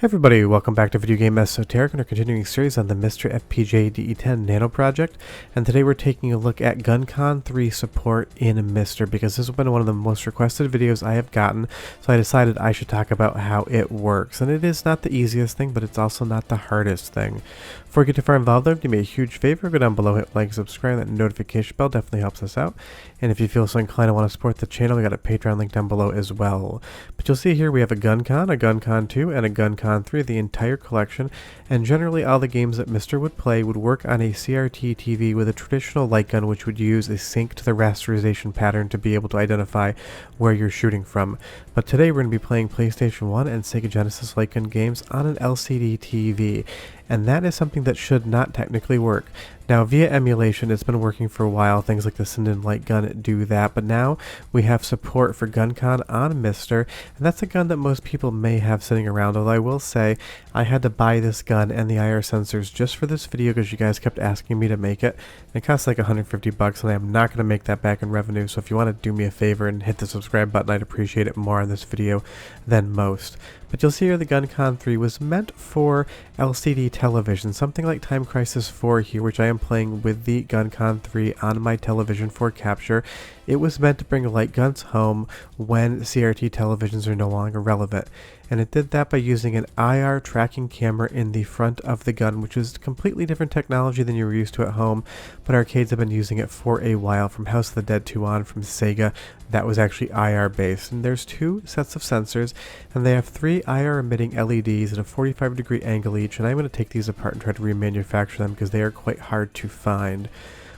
Hey everybody, welcome back to Video Game Esoteric and our continuing series on the MiSTer FPGA DE-10 Nano project. And today we're taking a look at GunCon3 support in MiSTer because this has been one of the most requested videos I have gotten, so I decided I should talk about how it works. And it is not the easiest thing, but it's also not the hardest thing. Before we get too far involved though, do me a huge favor, go down below, hit like, subscribe, that notification bell definitely helps us out. And if you feel so inclined to want to support the channel, we got a Patreon link down below as well. But you'll see here we have a GunCon, a GunCon2, and a GunCon3, the entire collection, and generally all the games that MiSTer would play would work on a CRT TV with a traditional light gun, which would use a sync to the rasterization pattern to be able to identify where you're shooting from. But today we're going to be playing PlayStation 1 and Sega Genesis light gun games on an LCD TV, and that is something that should not technically work. Now, via emulation, it's been working for a while. Things like the Sinden light gun do that, but now we have support for GunCon on MiSTer, and that's a gun that most people may have sitting around, although I will say I had to buy this gun and the IR sensors just for this video because you guys kept asking me to make it. And it costs like $150, and I'm not going to make that back in revenue, so if you want to do me a favor and hit the subscribe button, I'd appreciate it more on this video than most. But you'll see here the GunCon3 was meant for LCD television, something like Time Crisis 4 here, which I am playing with the GunCon3 on my television for capture. It was meant to bring light guns home when CRT televisions are no longer relevant. And it did that by using an IR tracking camera in the front of the gun, which is completely different technology than you were used to at home, but arcades have been using it for a while, from House of the Dead 2 on, from Sega. That was actually IR based. And there's two sets of sensors, and they have three IR emitting LEDs at a 45-degree angle each, and I'm going to take these apart and try to remanufacture them because they are quite hard to find.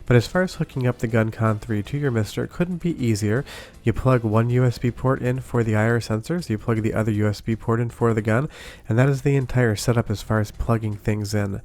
But as far as hooking up the GunCon3 to your MiSTer, it couldn't be easier. You plug one USB port in for the IR sensors, you plug the other USB port in for the gun, and that is the entire setup as far as plugging things in.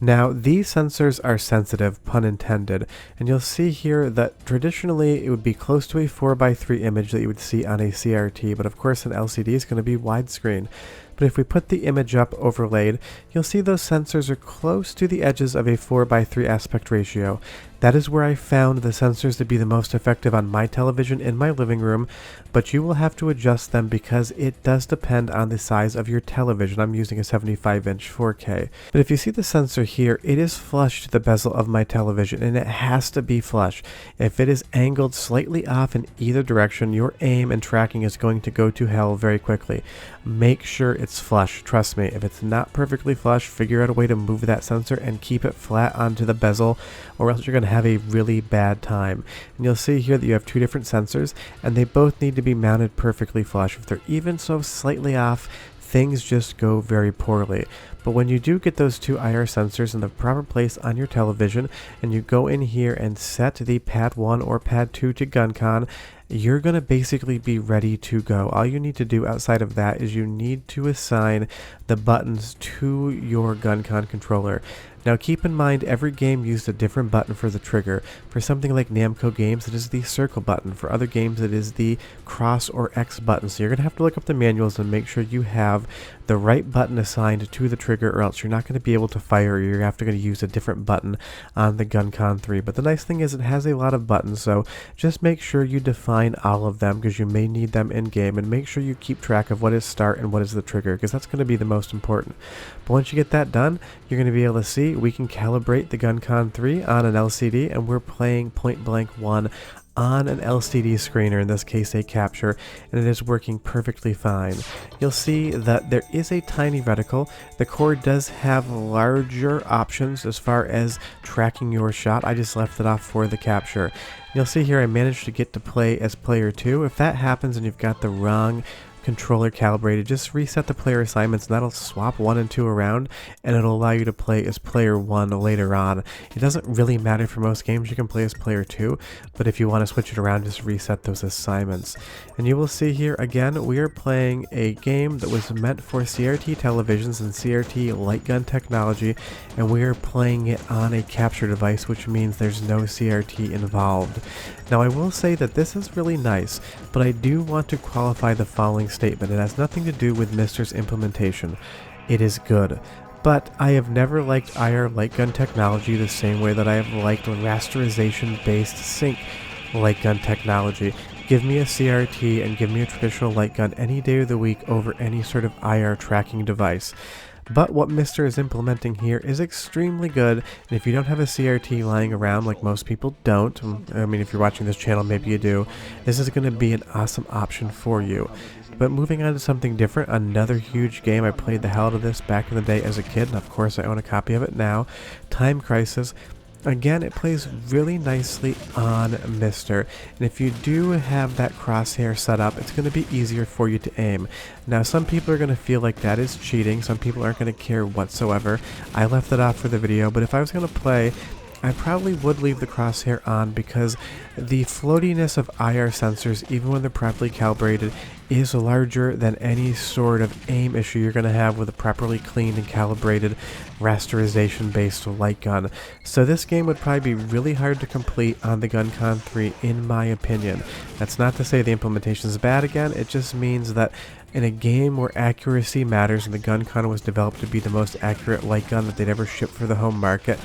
Now, these sensors are sensitive, pun intended, and you'll see here that traditionally it would be close to a 4:3 image that you would see on a CRT, but of course an LCD is going to be widescreen. But if we put the image up overlaid, you'll see those sensors are close to the edges of a 4:3 aspect ratio. That is where I found the sensors to be the most effective on my television in my living room, but you will have to adjust them because it does depend on the size of your television. I'm using a 75-inch 4K. But if you see the sensor here, it is flush to the bezel of my television, and it has to be flush. If it is angled slightly off in either direction, your aim and tracking is going to go to hell very quickly. Make sure it's flush. Trust me, if it's not perfectly flush, figure out a way to move that sensor and keep it flat onto the bezel, or else you're going to have a really bad time. And you'll see here that you have two different sensors, and they both need to be mounted perfectly flush. If they're even so slightly off, things just go very poorly. But when you do get those two IR sensors in the proper place on your television, and you go in here and set the Pad 1 or Pad 2 to GunCon, you're going to basically be ready to go. All you need to do outside of that is you need to assign the buttons to your GunCon controller. Now keep in mind every game used a different button for the trigger. For something like Namco games, it is the circle button. For other games, it is the cross or X button. So you're going to have to look up the manuals and make sure you have the right button assigned to the trigger, or else you're not going to be able to fire, or you're going to use a different button on the GunCon3. But the nice thing is it has a lot of buttons, so just make sure you define all of them because you may need them in game, and make sure you keep track of what is start and what is the trigger, because that's going to be the most important. But once you get that done, you're going to be able to see we can calibrate the GunCon3 on an LCD, and we're playing Point Blank 1 on an LCD screener, in this case a capture, and it is working perfectly fine. You'll see that there is a tiny reticle. The core does have larger options as far as tracking your shot. I just left it off for the capture. You'll see here I managed to get to play as player 2. If that happens and you've got the wrong controller calibrated, just reset the player assignments, and that'll swap 1 and 2 around, and it'll allow you to play as player 1 later on. It doesn't really matter for most games, you can play as player 2, but if you want to switch it around, just reset those assignments. And you will see here again, we are playing a game that was meant for CRT televisions and CRT light gun technology, and we are playing it on a capture device, which means there's no CRT involved. Now I will say that this is really nice, but I do want to qualify the following statement. It has nothing to do with MiSTer's implementation. It is good. But I have never liked IR light gun technology the same way that I have liked rasterization based sync light gun technology. Give me a CRT and give me a traditional light gun any day of the week over any sort of IR tracking device. But what MiSTer is implementing here is extremely good, and if you don't have a CRT lying around like most people don't, I mean if you're watching this channel maybe you do, this is going to be an awesome option for you. But moving on to something different, another huge game. I played the hell out of this back in the day as a kid, and of course I own a copy of it now, Time Crisis. Again, it plays really nicely on MiSTer, and if you do have that crosshair set up, it's going to be easier for you to aim. Now, some people are going to feel like that is cheating, some people aren't going to care whatsoever. I left it off for the video, but if I was going to play, I probably would leave the crosshair on because the floatiness of IR sensors, even when they're properly calibrated, is larger than any sort of aim issue you're going to have with a properly cleaned and calibrated rasterization based light gun. So this game would probably be really hard to complete on the GunCon3 in my opinion. That's not to say the implementation is bad again, it just means that in a game where accuracy matters and the GunCon was developed to be the most accurate light gun that they'd ever ship for the home market,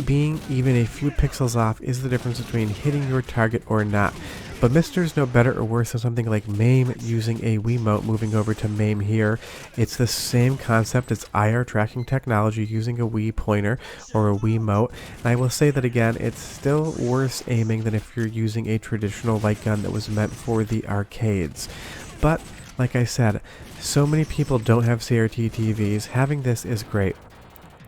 being even a few pixels off is the difference between hitting your target or not. But MiSTer's no better or worse than something like MAME using a Wiimote. Moving over to MAME here, it's the same concept. It's IR tracking technology using a Wii pointer or a Wiimote. And I will say that again, it's still worse aiming than if you're using a traditional light gun that was meant for the arcades. But like I said, so many people don't have CRT TVs. Having this is great.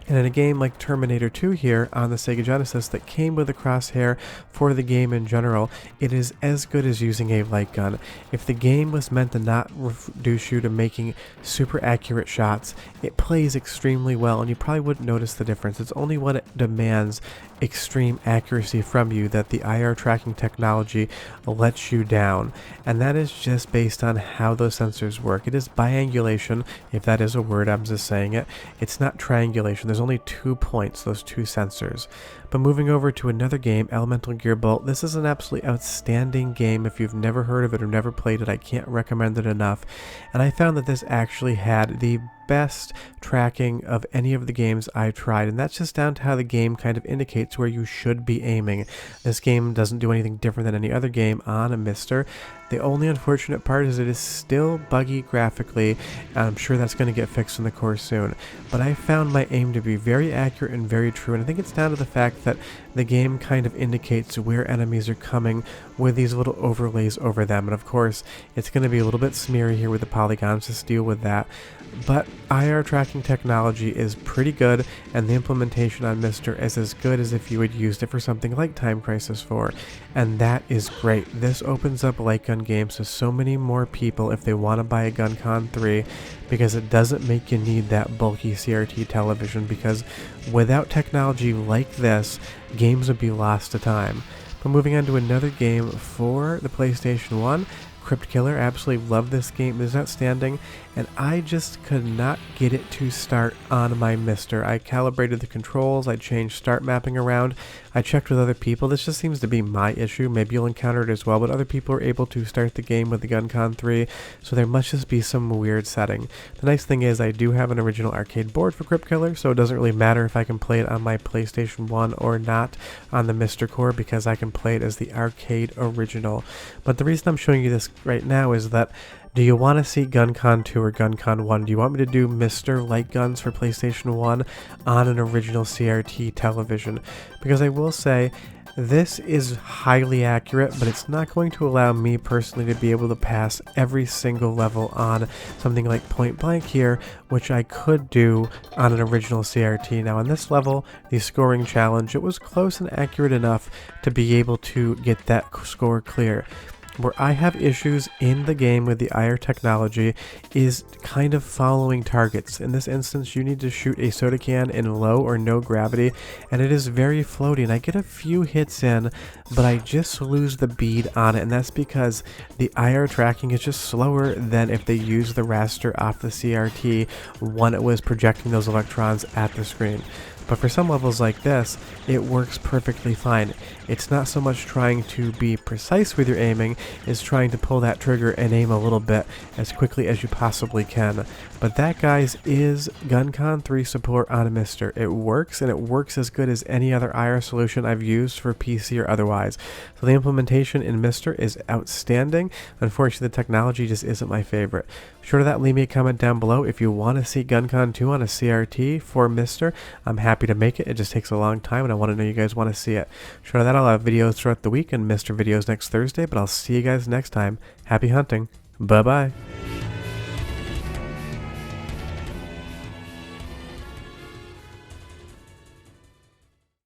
And in a game like Terminator 2 here on the Sega Genesis that came with a crosshair for the game in general, it is as good as using a light gun. If the game was meant to not reduce you to making super accurate shots, it plays extremely well and you probably wouldn't notice the difference. It's only when it demands extreme accuracy from you that the IR tracking technology lets you down, and that is just based on how those sensors work. It is biangulation, if that is a word, I'm just saying it. It's not triangulation. There's only 2 points, those 2 sensors. But moving over to another game, Elemental Gearbolt, this is an absolutely outstanding game. If you've never heard of it or never played it, I can't recommend it enough. And I found that this actually had the best tracking of any of the games I tried, and that's just down to how the game kind of indicates where you should be aiming. This game doesn't do anything different than any other game on a MiSTer. The only unfortunate part is it is still buggy graphically, and I'm sure that's going to get fixed in the course soon. But I found my aim to be very accurate and very true, and I think it's down to the fact that the game kind of indicates where enemies are coming with these little overlays over them. And of course, it's going to be a little bit smeary here with the polygons, just deal with that. But IR tracking technology is pretty good, and the implementation on MiSTer is as good as if you had used it for something like Time Crisis 4, and that is great. This opens up light gun games to so many more people if they want to buy a GunCon3, because it doesn't make you need that bulky CRT television, because without technology like this, games would be lost to time. But moving on to another game for the PlayStation 1, Crypt Killer. Absolutely love this game. It is outstanding, and I just could not get it to start on my MiSTer. I calibrated the controls, I changed start mapping around, I checked with other people. This just seems to be my issue. Maybe you'll encounter it as well, but other people are able to start the game with the GunCon3, so there must just be some weird setting. The nice thing is I do have an original arcade board for Crypt Killer, so it doesn't really matter if I can play it on my PlayStation 1 or not on the MiSTer core, because I can play it as the arcade original. But the reason I'm showing you this right now is that, do you want to see GunCon2 or GunCon1? Do you want me to do MiSTer light guns for PlayStation 1 on an original CRT television? Because I will say, this is highly accurate, but it's not going to allow me personally to be able to pass every single level on something like Point Blank here, which I could do on an original CRT. Now on this level, the scoring challenge, it was close and accurate enough to be able to get that score clear. Where I have issues in the game with the IR technology is kind of following targets. In this instance, you need to shoot a soda can in low or no gravity, and it is very floaty, and I get a few hits in, but I just lose the bead on it, and that's because the IR tracking is just slower than if they use the raster off the CRT when it was projecting those electrons at the screen. But for some levels like this, it works perfectly fine. It's not so much trying to be precise with your aiming, it's trying to pull that trigger and aim a little bit as quickly as you possibly can. But that, guys, is GunCon 3 support on a MiSTer. It works, and it works as good as any other IR solution I've used for PC or otherwise. So the implementation in MiSTer is outstanding. Unfortunately, the technology just isn't my favorite. Short of that, leave me a comment down below if you want to see GunCon 2 on a CRT for MiSTer. I'm happy to make it. It just takes a long time, and I want to know you guys want to see it. Short of that, I'll have videos throughout the week and MiSTer videos next Thursday, but I'll see you guys next time. Happy hunting. Bye-bye.